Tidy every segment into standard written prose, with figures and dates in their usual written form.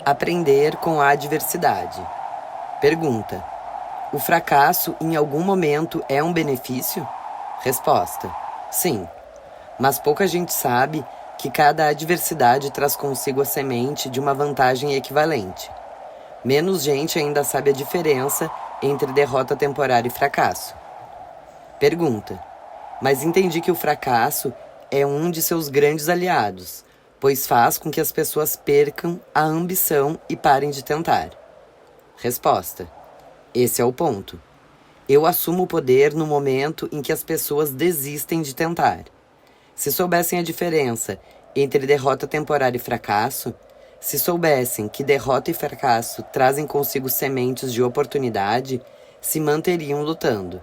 Aprender com a adversidade. Pergunta: o fracasso em algum momento é um benefício? Resposta: sim. Mas pouca gente sabe que cada adversidade traz consigo a semente de uma vantagem equivalente. Menos gente ainda sabe a diferença entre derrota temporária e fracasso. Pergunta: mas entendi que o fracasso é um de seus grandes aliados, pois faz com que as pessoas percam a ambição e parem de tentar. Resposta: esse é o ponto. Eu assumo o poder no momento em que as pessoas desistem de tentar. Se soubessem a diferença entre derrota temporária e fracasso, se soubessem que derrota e fracasso trazem consigo sementes de oportunidade, se manteriam lutando.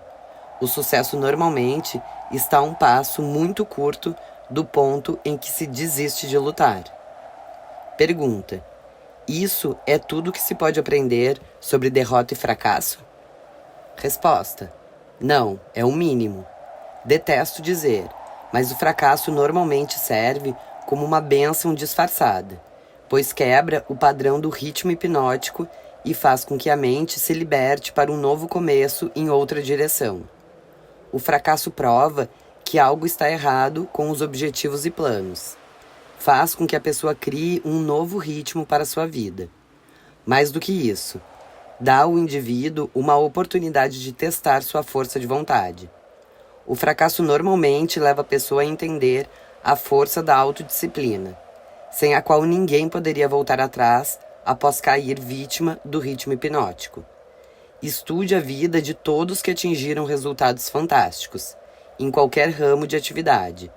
O sucesso normalmente está a um passo muito curto do ponto em que se desiste de lutar. Pergunta: isso é tudo que se pode aprender sobre derrota e fracasso? Resposta: não, é o mínimo. Detesto dizer, mas o fracasso normalmente serve como uma bênção disfarçada, pois quebra o padrão do ritmo hipnótico e faz com que a mente se liberte para um novo começo em outra direção. O fracasso prova que algo está errado com os objetivos e planos. Faz com que a pessoa crie um novo ritmo para a sua vida. Mais do que isso, dá ao indivíduo uma oportunidade de testar sua força de vontade. O fracasso normalmente leva a pessoa a entender a força da autodisciplina, sem a qual ninguém poderia voltar atrás após cair vítima do ritmo hipnótico. Estude a vida de todos que atingiram resultados fantásticos, em qualquer ramo de atividade,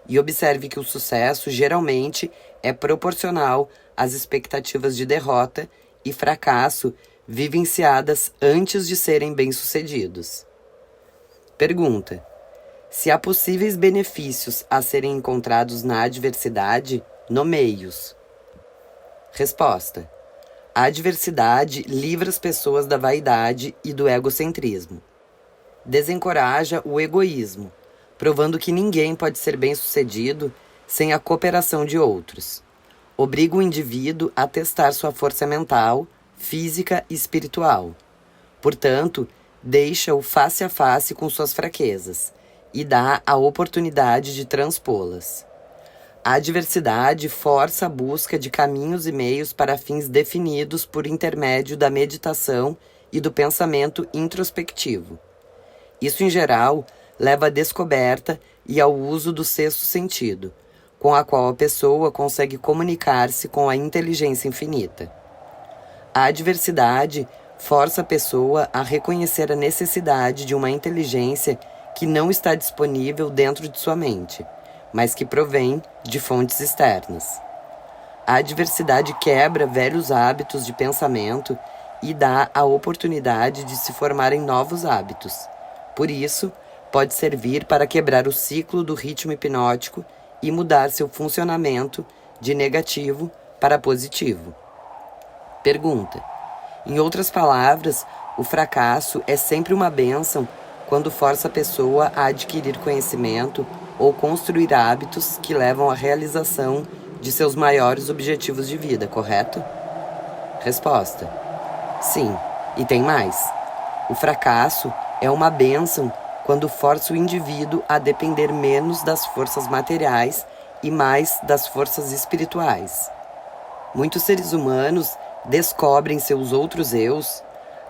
e observe que o sucesso geralmente é proporcional às expectativas de derrota e fracasso vivenciadas antes de serem bem-sucedidos. Pergunta: se há possíveis benefícios a serem encontrados na adversidade, nomeie-os. Resposta: a adversidade livra as pessoas da vaidade e do egocentrismo. Desencoraja o egoísmo, provando que ninguém pode ser bem-sucedido sem a cooperação de outros. Obriga o indivíduo a testar sua força mental, física e espiritual. Portanto, deixa-o face a face com suas fraquezas e dá a oportunidade de transpô-las. A adversidade força a busca de caminhos e meios para fins definidos por intermédio da meditação e do pensamento introspectivo. Isso, em geral, leva à descoberta e ao uso do sexto sentido, com a qual a pessoa consegue comunicar-se com a inteligência infinita. A adversidade força a pessoa a reconhecer a necessidade de uma inteligência que não está disponível dentro de sua mente, mas que provém de fontes externas. A adversidade quebra velhos hábitos de pensamento e dá a oportunidade de se formarem novos hábitos. Por isso, pode servir para quebrar o ciclo do ritmo hipnótico e mudar seu funcionamento de negativo para positivo. Pergunta: em outras palavras, o fracasso é sempre uma bênção quando força a pessoa a adquirir conhecimento ou construir hábitos que levam à realização de seus maiores objetivos de vida, correto? Resposta: sim, e tem mais. O fracasso é uma bênção quando força o indivíduo a depender menos das forças materiais e mais das forças espirituais. Muitos seres humanos descobrem seus outros eus,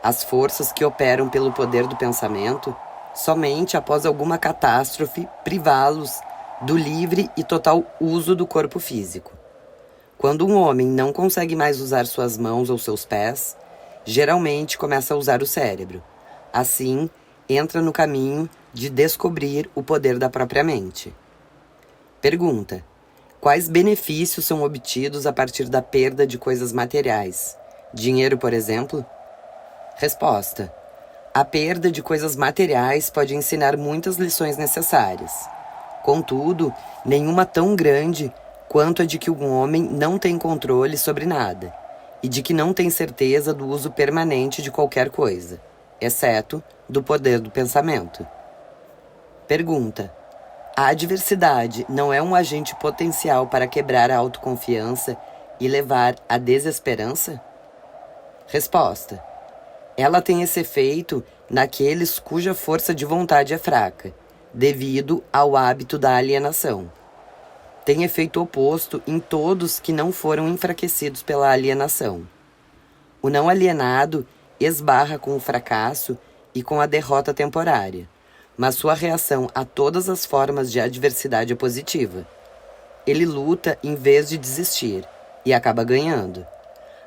as forças que operam pelo poder do pensamento, somente após alguma catástrofe privá-los do livre e total uso do corpo físico. Quando um homem não consegue mais usar suas mãos ou seus pés, geralmente começa a usar o cérebro. Assim, entra no caminho de descobrir o poder da própria mente. Pergunta: quais benefícios são obtidos a partir da perda de coisas materiais? Dinheiro, por exemplo? Resposta: a perda de coisas materiais pode ensinar muitas lições necessárias. Contudo, nenhuma tão grande quanto a de que um homem não tem controle sobre nada e de que não tem certeza do uso permanente de qualquer coisa, exceto do poder do pensamento. Pergunta: a adversidade não é um agente potencial para quebrar a autoconfiança e levar à desesperança? Resposta: ela tem esse efeito naqueles cuja força de vontade é fraca, devido ao hábito da alienação. Tem efeito oposto em todos que não foram enfraquecidos pela alienação. O não alienado esbarra com o fracasso e com a derrota temporária, mas sua reação a todas as formas de adversidade é positiva. Ele luta em vez de desistir e acaba ganhando.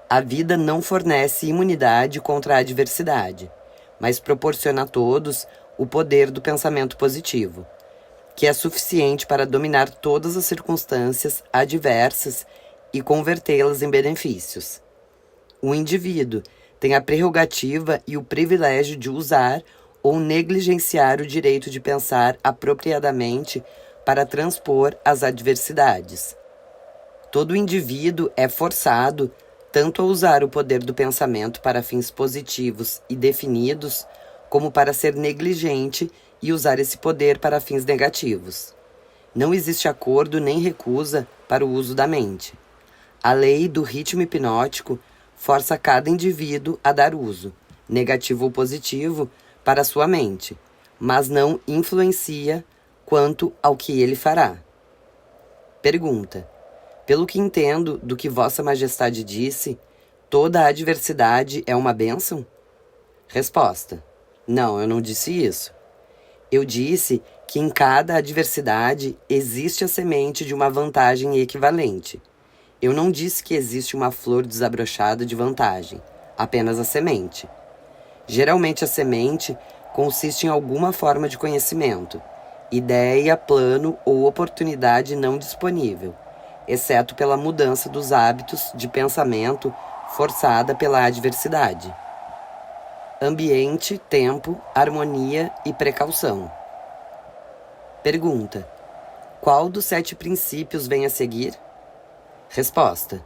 A vida não fornece imunidade contra a adversidade, mas proporciona a todos o poder do pensamento positivo, que é suficiente para dominar todas as circunstâncias adversas e convertê-las em benefícios. O indivíduo tem a prerrogativa e o privilégio de usar ou negligenciar o direito de pensar apropriadamente para transpor as adversidades. Todo indivíduo é forçado tanto a usar o poder do pensamento para fins positivos e definidos, como para ser negligente e usar esse poder para fins negativos. Não existe acordo nem recusa para o uso da mente. A lei do ritmo hipnótico força cada indivíduo a dar uso, negativo ou positivo, para sua mente, mas não influencia quanto ao que ele fará. Pergunta: pelo que entendo do que Vossa Majestade disse, toda a adversidade é uma bênção? Resposta: não, eu não disse isso. Eu disse que em cada adversidade existe a semente de uma vantagem equivalente. Eu não disse que existe uma flor desabrochada de vantagem, apenas a semente. Geralmente a semente consiste em alguma forma de conhecimento, ideia, plano ou oportunidade não disponível, exceto pela mudança dos hábitos de pensamento forçada pela adversidade. Ambiente, tempo, harmonia e precaução. Pergunta: qual dos 7 princípios vem a seguir? Resposta: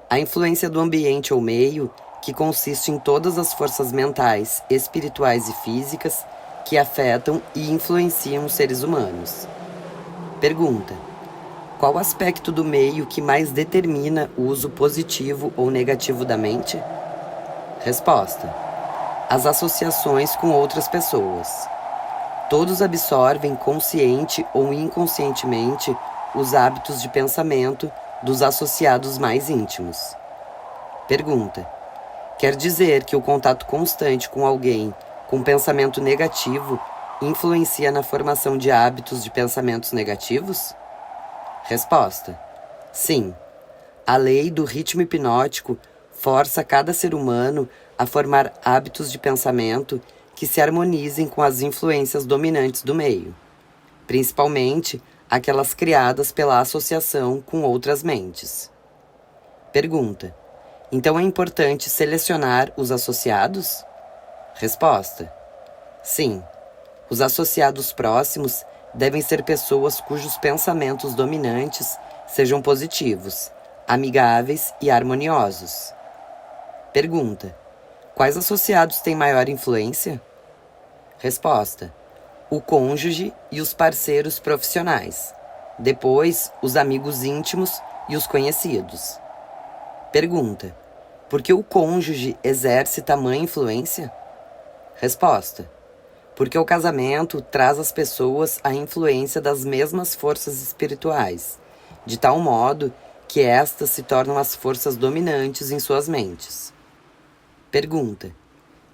a influência do ambiente ou meio, que consiste em todas as forças mentais, espirituais e físicas que afetam e influenciam os seres humanos. Pergunta: qual aspecto do meio que mais determina o uso positivo ou negativo da mente? Resposta: as associações com outras pessoas. Todos absorvem consciente ou inconscientemente os hábitos de pensamento dos associados mais íntimos. Pergunta: quer dizer que o contato constante com alguém com pensamento negativo influencia na formação de hábitos de pensamentos negativos? Resposta: sim. A lei do ritmo hipnótico força cada ser humano a formar hábitos de pensamento que se harmonizem com as influências dominantes do meio, principalmente aquelas criadas pela associação com outras mentes. Pergunta: então é importante selecionar os associados? Resposta: sim. Os associados próximos devem ser pessoas cujos pensamentos dominantes sejam positivos, amigáveis e harmoniosos. Pergunta: quais associados têm maior influência? Resposta: o cônjuge e os parceiros profissionais. Depois, os amigos íntimos e os conhecidos. Pergunta: por que o cônjuge exerce tamanha influência? Resposta: porque o casamento traz às pessoas a influência das mesmas forças espirituais, de tal modo que estas se tornam as forças dominantes em suas mentes. Pergunta: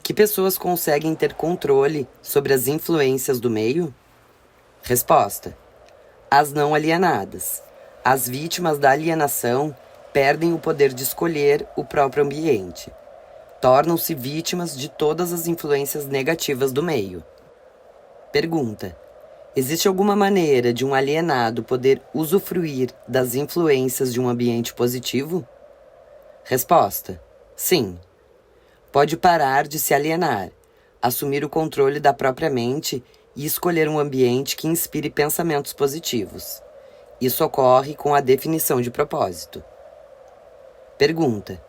que pessoas conseguem ter controle sobre as influências do meio? Resposta: as não alienadas. As vítimas da alienação perdem o poder de escolher o próprio ambiente. Tornam-se vítimas de todas as influências negativas do meio. Pergunta: existe alguma maneira de um alienado poder usufruir das influências de um ambiente positivo? Resposta: sim. Pode parar de se alienar, assumir o controle da própria mente e escolher um ambiente que inspire pensamentos positivos. Isso ocorre com a definição de propósito. Pergunta: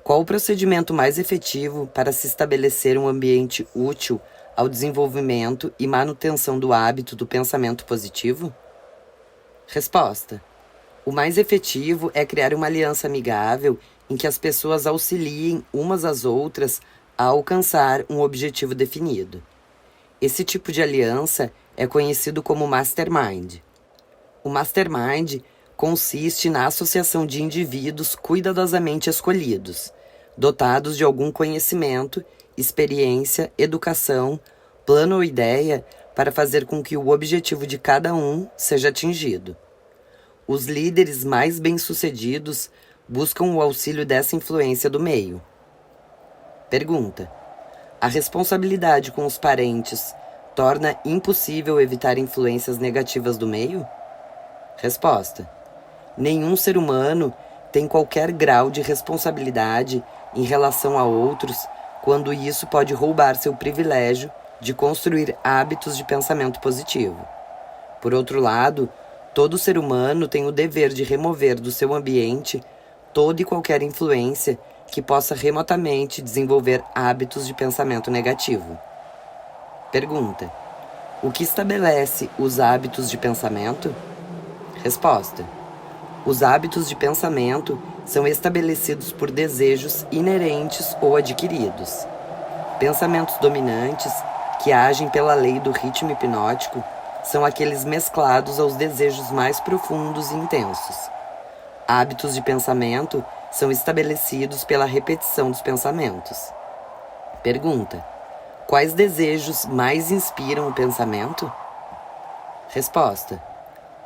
qual o procedimento mais efetivo para se estabelecer um ambiente útil ao desenvolvimento e manutenção do hábito do pensamento positivo? Resposta: O mais efetivo é criar uma aliança amigável em que as pessoas auxiliem umas às outras a alcançar um objetivo definido. Esse tipo de aliança é conhecido como mastermind. O mastermind consiste na associação de indivíduos cuidadosamente escolhidos, dotados de algum conhecimento, experiência, educação, plano ou ideia para fazer com que o objetivo de cada um seja atingido. Os líderes mais bem-sucedidos buscam o auxílio dessa influência do meio. Pergunta: a responsabilidade com os parentes torna impossível evitar influências negativas do meio? Resposta: nenhum ser humano tem qualquer grau de responsabilidade em relação a outros quando isso pode roubar seu privilégio de construir hábitos de pensamento positivo. Por outro lado, todo ser humano tem o dever de remover do seu ambiente toda e qualquer influência que possa remotamente desenvolver hábitos de pensamento negativo. Pergunta: o que estabelece os hábitos de pensamento? Resposta: os hábitos de pensamento são estabelecidos por desejos inerentes ou adquiridos. Pensamentos dominantes, que agem pela lei do ritmo hipnótico, são aqueles mesclados aos desejos mais profundos e intensos. Hábitos de pensamento são estabelecidos pela repetição dos pensamentos. Pergunta: quais desejos mais inspiram o pensamento? Resposta: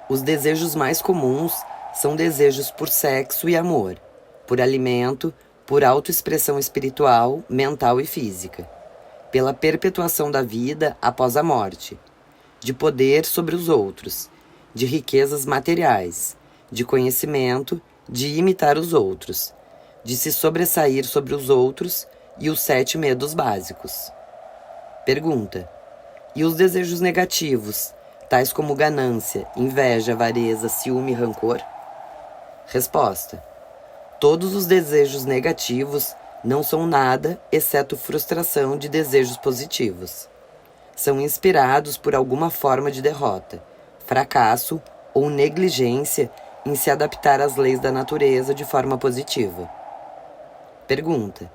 os desejos mais comuns são desejos por sexo e amor, por alimento, por autoexpressão espiritual, mental e física, pela perpetuação da vida após a morte, de poder sobre os outros, de riquezas materiais, de conhecimento, de imitar os outros, de se sobressair sobre os outros e os 7 medos básicos. Pergunta: e os desejos negativos, tais como ganância, inveja, avareza, ciúme e rancor? Resposta: todos os desejos negativos não são nada exceto frustração de desejos positivos. São inspirados por alguma forma de derrota, fracasso ou negligência em se adaptar às leis da natureza de forma positiva. Pergunta: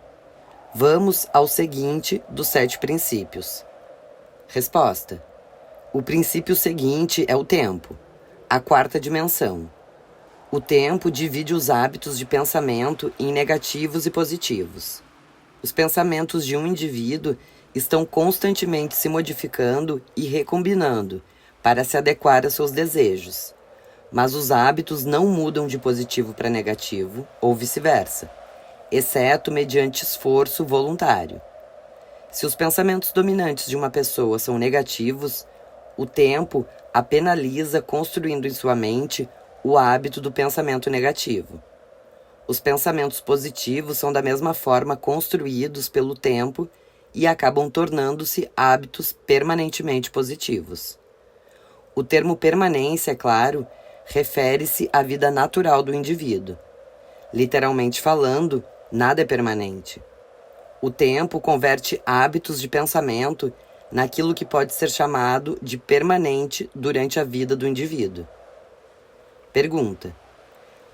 vamos ao seguinte dos 7 princípios. Resposta: o princípio seguinte é o tempo, a 4ª dimensão. O tempo divide os hábitos de pensamento em negativos e positivos. Os pensamentos de um indivíduo estão constantemente se modificando e recombinando para se adequar a seus desejos. Mas os hábitos não mudam de positivo para negativo, ou vice-versa, exceto mediante esforço voluntário. Se os pensamentos dominantes de uma pessoa são negativos, o tempo a penaliza construindo em sua mente o hábito do pensamento negativo. Os pensamentos positivos são da mesma forma construídos pelo tempo e acabam tornando-se hábitos permanentemente positivos. O termo permanência, é claro, refere-se à vida natural do indivíduo. Literalmente falando, nada é permanente. O tempo converte hábitos de pensamento naquilo que pode ser chamado de permanente durante a vida do indivíduo. Pergunta: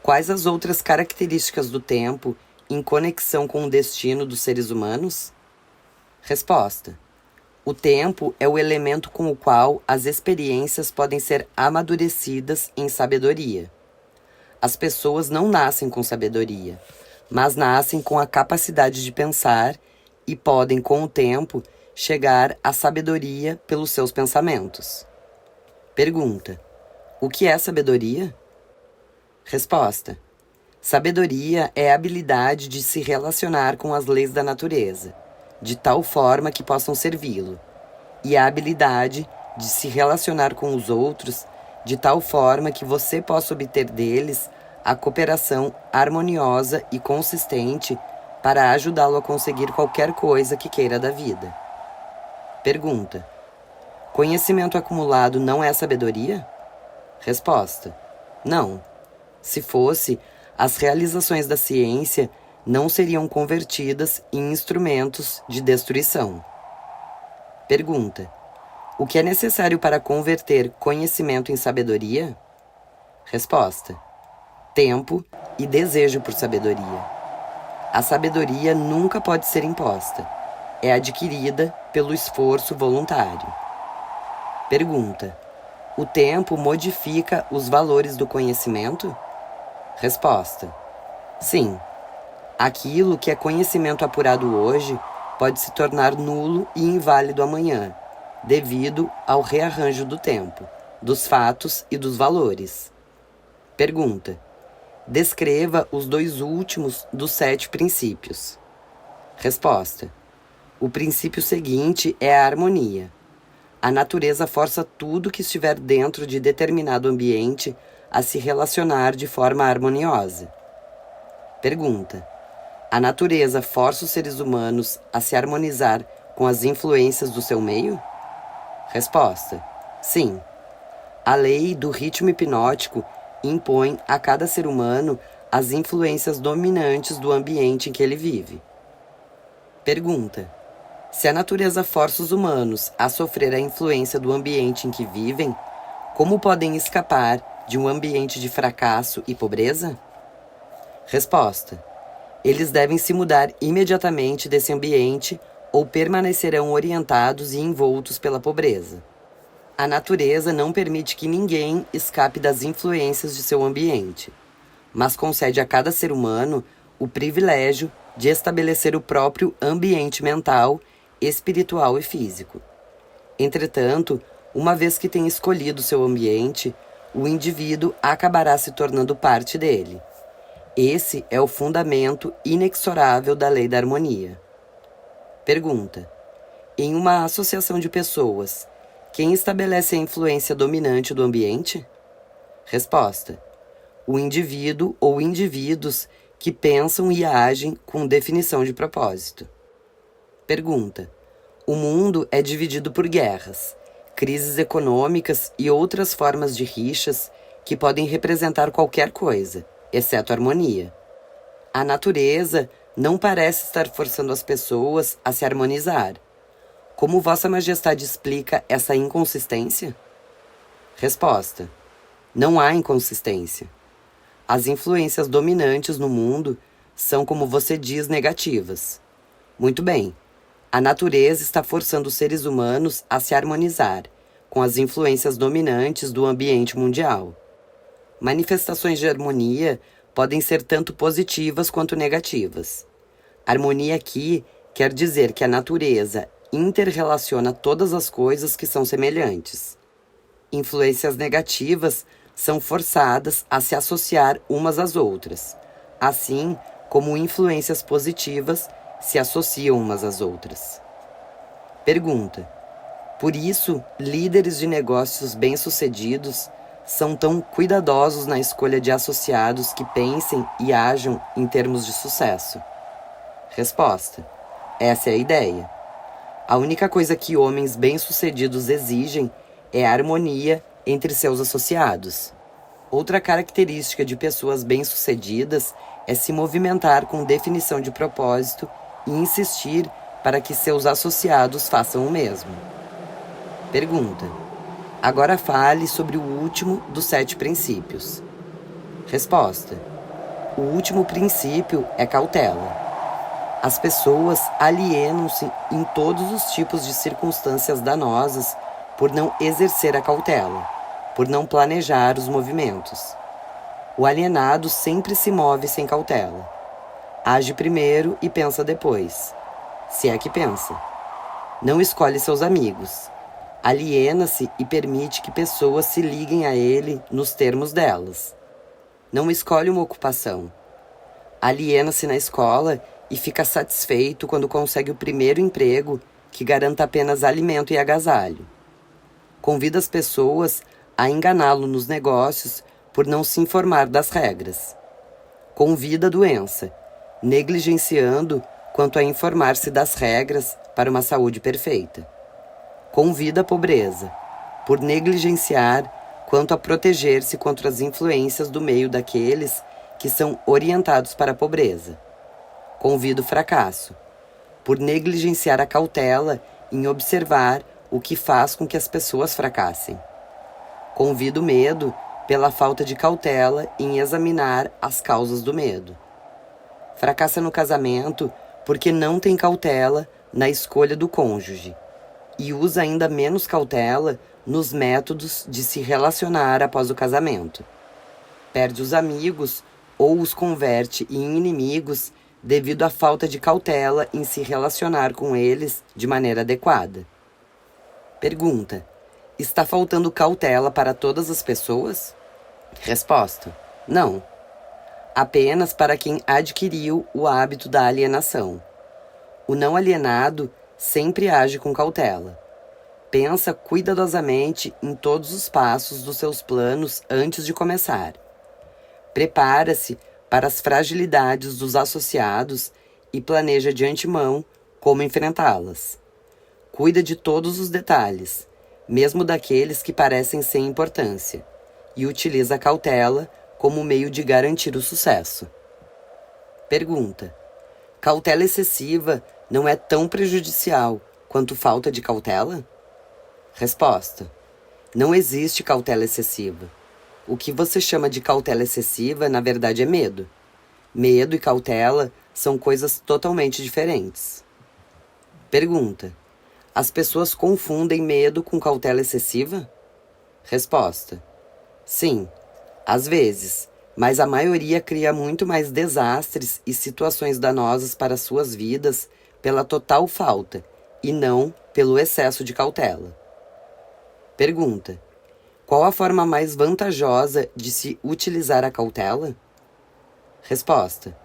quais as outras características do tempo em conexão com o destino dos seres humanos? Resposta: o tempo é o elemento com o qual as experiências podem ser amadurecidas em sabedoria. As pessoas não nascem com sabedoria, mas nascem com a capacidade de pensar e podem, com o tempo, chegar à sabedoria pelos seus pensamentos. Pergunta: o que é sabedoria? Resposta: sabedoria é a habilidade de se relacionar com as leis da natureza, de tal forma que possam servi-lo, e a habilidade de se relacionar com os outros de tal forma que você possa obter deles a cooperação harmoniosa e consistente para ajudá-lo a conseguir qualquer coisa que queira da vida. Pergunta: conhecimento acumulado não é sabedoria? Resposta: não. Se fosse, as realizações da ciência não seriam convertidas em instrumentos de destruição. Pergunta: o que é necessário para converter conhecimento em sabedoria? Resposta: tempo e desejo por sabedoria. A sabedoria nunca pode ser imposta. É adquirida pelo esforço voluntário. Pergunta: o tempo modifica os valores do conhecimento? Resposta: sim. Aquilo que é conhecimento apurado hoje pode se tornar nulo e inválido amanhã, devido ao rearranjo do tempo, dos fatos e dos valores. Pergunta: descreva os 2 últimos dos 7 princípios. Resposta: o princípio seguinte é a harmonia. A natureza força tudo que estiver dentro de determinado ambiente a se relacionar de forma harmoniosa. Pergunta: a natureza força os seres humanos a se harmonizar com as influências do seu meio? Resposta: sim. A lei do ritmo hipnótico impõe a cada ser humano as influências dominantes do ambiente em que ele vive. Pergunta: se a natureza força os humanos a sofrer a influência do ambiente em que vivem, como podem escapar de um ambiente de fracasso e pobreza? Resposta: eles devem se mudar imediatamente desse ambiente ou permanecerão orientados e envoltos pela pobreza. A natureza não permite que ninguém escape das influências de seu ambiente, mas concede a cada ser humano o privilégio de estabelecer o próprio ambiente mental, espiritual e físico. Entretanto, uma vez que tem escolhido seu ambiente, o indivíduo acabará se tornando parte dele. Esse é o fundamento inexorável da lei da harmonia. Pergunta: em uma associação de pessoas, quem estabelece a influência dominante do ambiente? Resposta: o indivíduo ou indivíduos que pensam e agem com definição de propósito. Pergunta: o mundo é dividido por guerras, crises econômicas e outras formas de rixas que podem representar qualquer coisa, exceto harmonia. A natureza não parece estar forçando as pessoas a se harmonizar. Como Vossa Majestade explica essa inconsistência? Resposta: não há inconsistência. As influências dominantes no mundo são, como você diz, negativas. Muito bem, a natureza está forçando os seres humanos a se harmonizar com as influências dominantes do ambiente mundial. Manifestações de harmonia podem ser tanto positivas quanto negativas. Harmonia aqui quer dizer que a natureza interrelaciona todas as coisas que são semelhantes. Influências negativas são forçadas a se associar umas às outras, assim como influências positivas se associam umas às outras. Pergunta: por isso, líderes de negócios bem-sucedidos são tão cuidadosos na escolha de associados que pensem e ajam em termos de sucesso? Resposta: essa é a ideia. A única coisa que homens bem-sucedidos exigem é a harmonia entre seus associados. Outra característica de pessoas bem-sucedidas é se movimentar com definição de propósito e insistir para que seus associados façam o mesmo. Pergunta: agora fale sobre o último dos 7 princípios. Resposta: o último princípio é cautela. As pessoas alienam-se em todos os tipos de circunstâncias danosas por não exercer a cautela, por não planejar os movimentos. O alienado sempre se move sem cautela. Age primeiro e pensa depois, se é que pensa. Não escolhe seus amigos. Aliena-se e permite que pessoas se liguem a ele nos termos delas. Não escolhe uma ocupação. Aliena-se na escola e fica satisfeito quando consegue o primeiro emprego que garanta apenas alimento e agasalho. Convida as pessoas a enganá-lo nos negócios por não se informar das regras. Convida a doença, negligenciando quanto a informar-se das regras para uma saúde perfeita. Convida a pobreza, por negligenciar quanto a proteger-se contra as influências do meio daqueles que são orientados para a pobreza. Convida o fracasso, por negligenciar a cautela em observar o que faz com que as pessoas fracassem. Convida o medo pela falta de cautela em examinar as causas do medo. Fracassa no casamento porque não tem cautela na escolha do cônjuge e usa ainda menos cautela nos métodos de se relacionar após o casamento. Perde os amigos ou os converte em inimigos devido à falta de cautela em se relacionar com eles de maneira adequada. Pergunta: está faltando cautela para todas as pessoas? Resposta: não. Apenas para quem adquiriu o hábito da alienação. O não alienado sempre age com cautela. Pensa cuidadosamente em todos os passos dos seus planos antes de começar. Prepara-se para as fragilidades dos associados e planeja de antemão como enfrentá-las. Cuida de todos os detalhes, mesmo daqueles que parecem sem importância, e utiliza a cautela como meio de garantir o sucesso. Pergunta: cautela excessiva não é tão prejudicial quanto falta de cautela? Resposta: não existe cautela excessiva. O que você chama de cautela excessiva, na verdade, é medo. Medo e cautela são coisas totalmente diferentes. Pergunta: as pessoas confundem medo com cautela excessiva? Resposta: sim, às vezes, mas a maioria cria muito mais desastres e situações danosas para suas vidas pela total falta e não pelo excesso de cautela. Pergunta: qual a forma mais vantajosa de se utilizar a cautela? Resposta: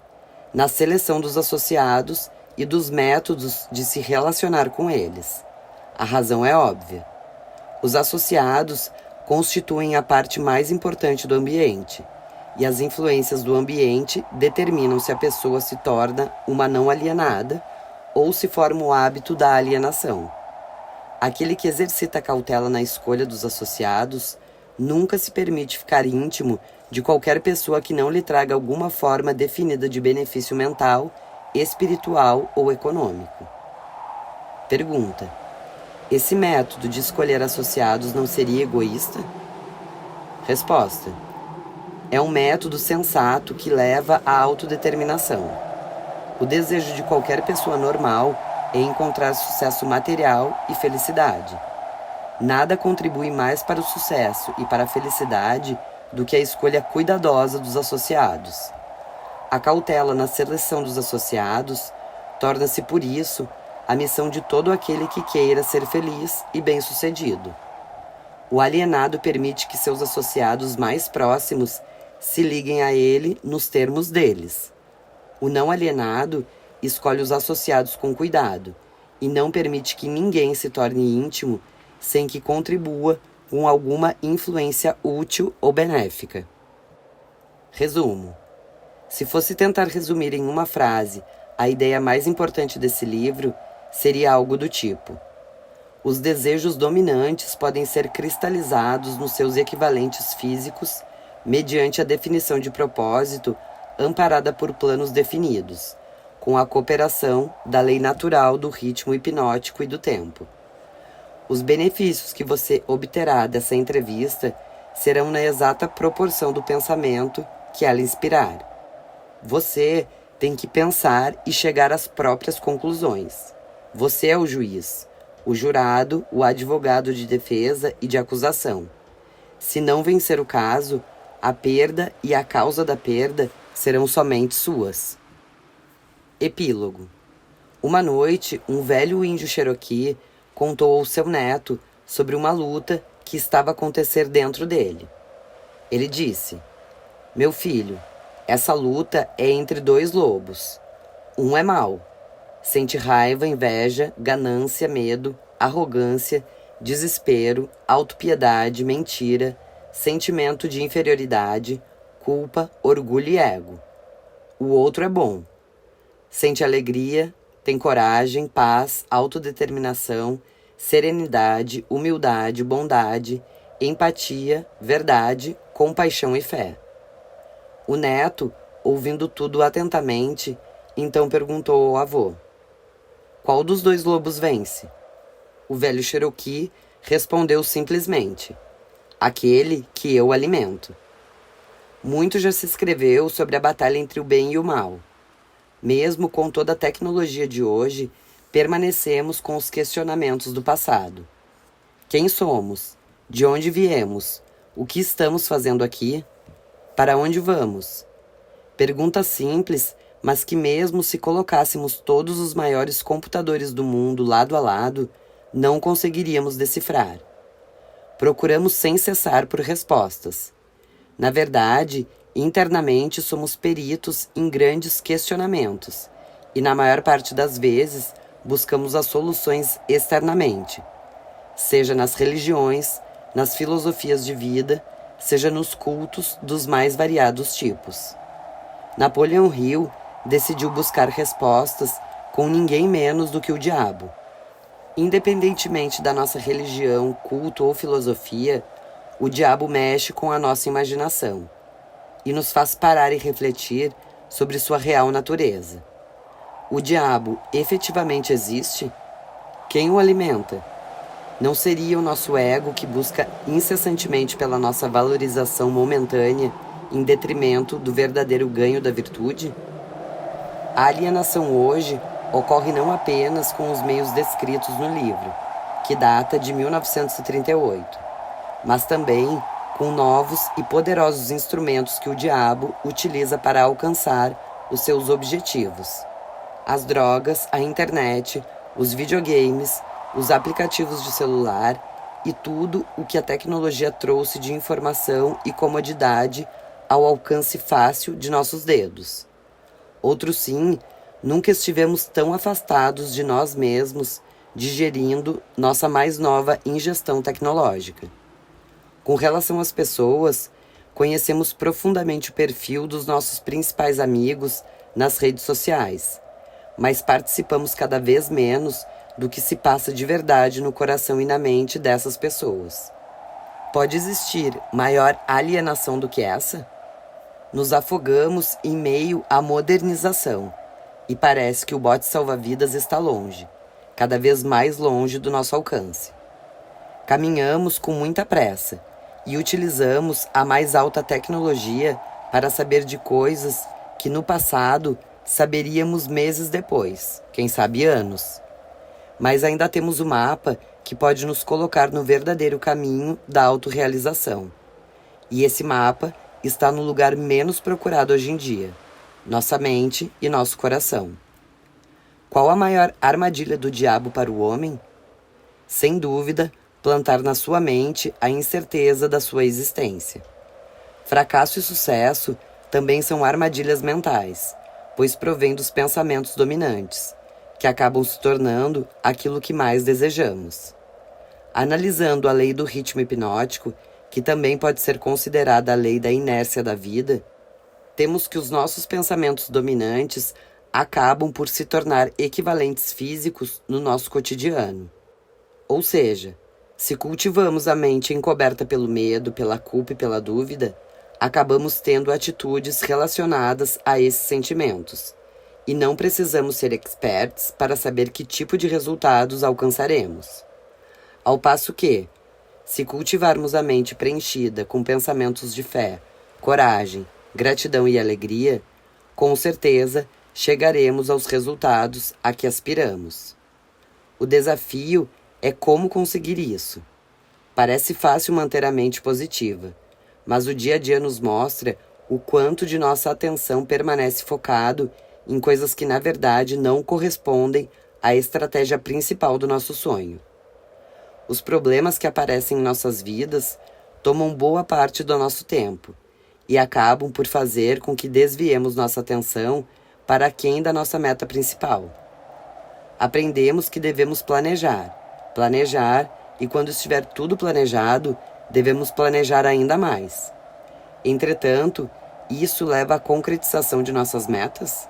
na seleção dos associados e dos métodos de se relacionar com eles. A razão é óbvia. Os associados constituem a parte mais importante do ambiente, e as influências do ambiente determinam se a pessoa se torna uma não alienada ou se forma o hábito da alienação. Aquele que exercita cautela na escolha dos associados nunca se permite ficar íntimo de qualquer pessoa que não lhe traga alguma forma definida de benefício mental, espiritual ou econômico. Pergunta: esse método de escolher associados não seria egoísta? Resposta: é um método sensato que leva à autodeterminação. O desejo de qualquer pessoa normal é encontrar sucesso material e felicidade. Nada contribui mais para o sucesso e para a felicidade do que a escolha cuidadosa dos associados. A cautela na seleção dos associados torna-se, por isso, a missão de todo aquele que queira ser feliz e bem-sucedido. O alienado permite que seus associados mais próximos se liguem a ele nos termos deles. O não alienado escolhe os associados com cuidado e não permite que ninguém se torne íntimo sem que contribua com alguma influência útil ou benéfica. Resumo: se fosse tentar resumir em uma frase a ideia mais importante desse livro, seria algo do tipo: os desejos dominantes podem ser cristalizados nos seus equivalentes físicos mediante a definição de propósito amparada por planos definidos, com a cooperação da lei natural do ritmo hipnótico e do tempo. Os benefícios que você obterá dessa entrevista serão na exata proporção do pensamento que ela inspirar. Você tem que pensar e chegar às próprias conclusões. Você é o juiz, o jurado, o advogado de defesa e de acusação. Se não vencer o caso, a perda e a causa da perda serão somente suas. Epílogo. Uma noite, um velho índio Cherokee contou ao seu neto sobre uma luta que estava a acontecer dentro dele. Ele disse: meu filho, essa luta é entre dois lobos. Um é mau. Sente raiva, inveja, ganância, medo, arrogância, desespero, autopiedade, mentira, sentimento de inferioridade, culpa, orgulho e ego. O outro é bom. Sente alegria, tem coragem, paz, autodeterminação, serenidade, humildade, bondade, empatia, verdade, compaixão e fé. O neto, ouvindo tudo atentamente, então perguntou ao avô: qual dos dois lobos vence? O velho Cherokee respondeu simplesmente: aquele que eu alimento. Muito já se escreveu sobre a batalha entre o bem e o mal. Mesmo com toda a tecnologia de hoje, permanecemos com os questionamentos do passado. Quem somos? De onde viemos? O que estamos fazendo aqui? Para onde vamos? Perguntas simples, mas que mesmo se colocássemos todos os maiores computadores do mundo lado a lado, não conseguiríamos decifrar. Procuramos sem cessar por respostas. Na verdade, internamente somos peritos em grandes questionamentos, e na maior parte das vezes buscamos as soluções externamente, seja nas religiões, nas filosofias de vida, seja nos cultos dos mais variados tipos. Napoleão Hill decidiu buscar respostas com ninguém menos do que o diabo. Independentemente da nossa religião, culto ou filosofia, o diabo mexe com a nossa imaginação e nos faz parar e refletir sobre sua real natureza. O diabo efetivamente existe? Quem o alimenta? Não seria o nosso ego que busca incessantemente pela nossa valorização momentânea em detrimento do verdadeiro ganho da virtude? A alienação hoje ocorre não apenas com os meios descritos no livro, que data de 1938, mas também com novos e poderosos instrumentos que o diabo utiliza para alcançar os seus objetivos. As drogas, a internet, os videogames, os aplicativos de celular e tudo o que a tecnologia trouxe de informação e comodidade ao alcance fácil de nossos dedos. Outro sim, nunca estivemos tão afastados de nós mesmos, digerindo nossa mais nova ingestão tecnológica. Com relação às pessoas, conhecemos profundamente o perfil dos nossos principais amigos nas redes sociais, mas participamos cada vez menos do que se passa de verdade no coração e na mente dessas pessoas. Pode existir maior alienação do que essa? Nos afogamos em meio à modernização e parece que o bote salva-vidas está longe, cada vez mais longe do nosso alcance. Caminhamos com muita pressa e utilizamos a mais alta tecnologia para saber de coisas que no passado saberíamos meses depois, quem sabe anos. Mas ainda temos o mapa que pode nos colocar no verdadeiro caminho da autorrealização. E esse mapa está no lugar menos procurado hoje em dia, nossa mente e nosso coração. Qual a maior armadilha do diabo para o homem? Sem dúvida, plantar na sua mente a incerteza da sua existência. Fracasso e sucesso também são armadilhas mentais, pois provêm dos pensamentos dominantes, que acabam se tornando aquilo que mais desejamos. Analisando a lei do ritmo hipnótico, que também pode ser considerada a lei da inércia da vida, temos que os nossos pensamentos dominantes acabam por se tornar equivalentes físicos no nosso cotidiano. Ou seja, se cultivamos a mente encoberta pelo medo, pela culpa e pela dúvida, acabamos tendo atitudes relacionadas a esses sentimentos, e não precisamos ser experts para saber que tipo de resultados alcançaremos. Ao passo que, se cultivarmos a mente preenchida com pensamentos de fé, coragem, gratidão e alegria, com certeza chegaremos aos resultados a que aspiramos. O desafio é como conseguir isso. Parece fácil manter a mente positiva, mas o dia a dia nos mostra o quanto de nossa atenção permanece focado em coisas que na verdade não correspondem à estratégia principal do nosso sonho. Os problemas que aparecem em nossas vidas tomam boa parte do nosso tempo e acabam por fazer com que desviemos nossa atenção para aquém da nossa meta principal. Aprendemos que devemos planejar e quando estiver tudo planejado, devemos planejar ainda mais. Entretanto, isso leva à concretização de nossas metas?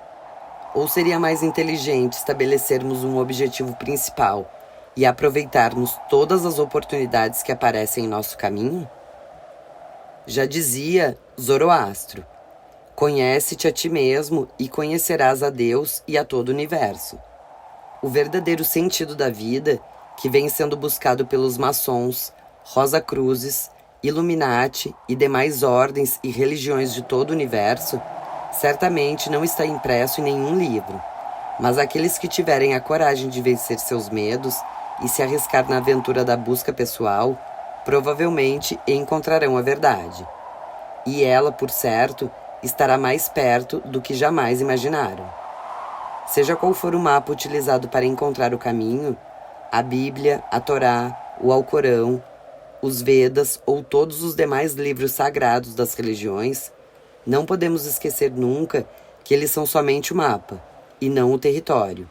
Ou seria mais inteligente estabelecermos um objetivo principal e aproveitarmos todas as oportunidades que aparecem em nosso caminho? Já dizia Zoroastro: conhece-te a ti mesmo e conhecerás a Deus e a todo o universo. O verdadeiro sentido da vida, que vem sendo buscado pelos maçons, Rosa Cruzes, Illuminati e demais ordens e religiões de todo o universo, certamente não está impresso em nenhum livro, mas aqueles que tiverem a coragem de vencer seus medos e se arriscar na aventura da busca pessoal, provavelmente encontrarão a verdade. E ela, por certo, estará mais perto do que jamais imaginaram. Seja qual for o mapa utilizado para encontrar o caminho, a Bíblia, a Torá, o Alcorão, os Vedas ou todos os demais livros sagrados das religiões, não podemos esquecer nunca que eles são somente o mapa, e não o território,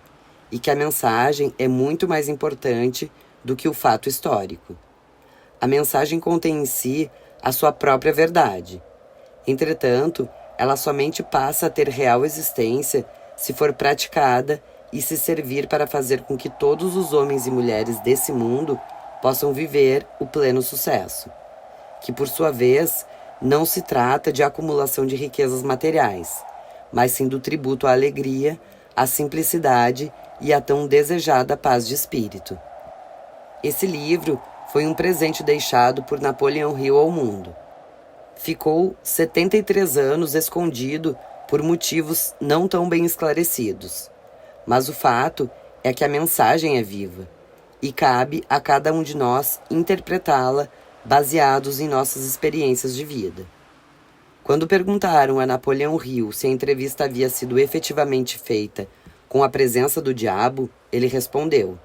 e que a mensagem é muito mais importante do que o fato histórico. A mensagem contém em si a sua própria verdade. Entretanto, ela somente passa a ter real existência se for praticada e se servir para fazer com que todos os homens e mulheres desse mundo possam viver o pleno sucesso, que por sua vez não se trata de acumulação de riquezas materiais, mas sim do tributo à alegria, à simplicidade e à tão desejada paz de espírito. Esse livro foi um presente deixado por Napoleão Hill ao mundo. Ficou 73 anos escondido por motivos não tão bem esclarecidos. Mas o fato é que a mensagem é viva e cabe a cada um de nós interpretá-la baseados em nossas experiências de vida. Quando perguntaram a Napoleão Hill se a entrevista havia sido efetivamente feita com a presença do diabo, ele respondeu: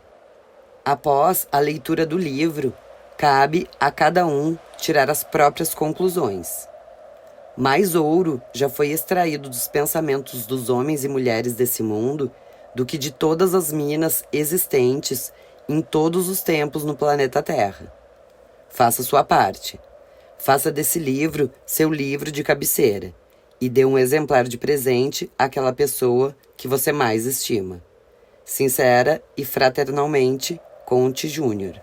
após a leitura do livro, cabe a cada um tirar as próprias conclusões. Mais ouro já foi extraído dos pensamentos dos homens e mulheres desse mundo do que de todas as minas existentes em todos os tempos no planeta Terra. Faça sua parte. Faça desse livro seu livro de cabeceira e dê um exemplar de presente àquela pessoa que você mais estima. Sincera e fraternalmente, Conte Júnior.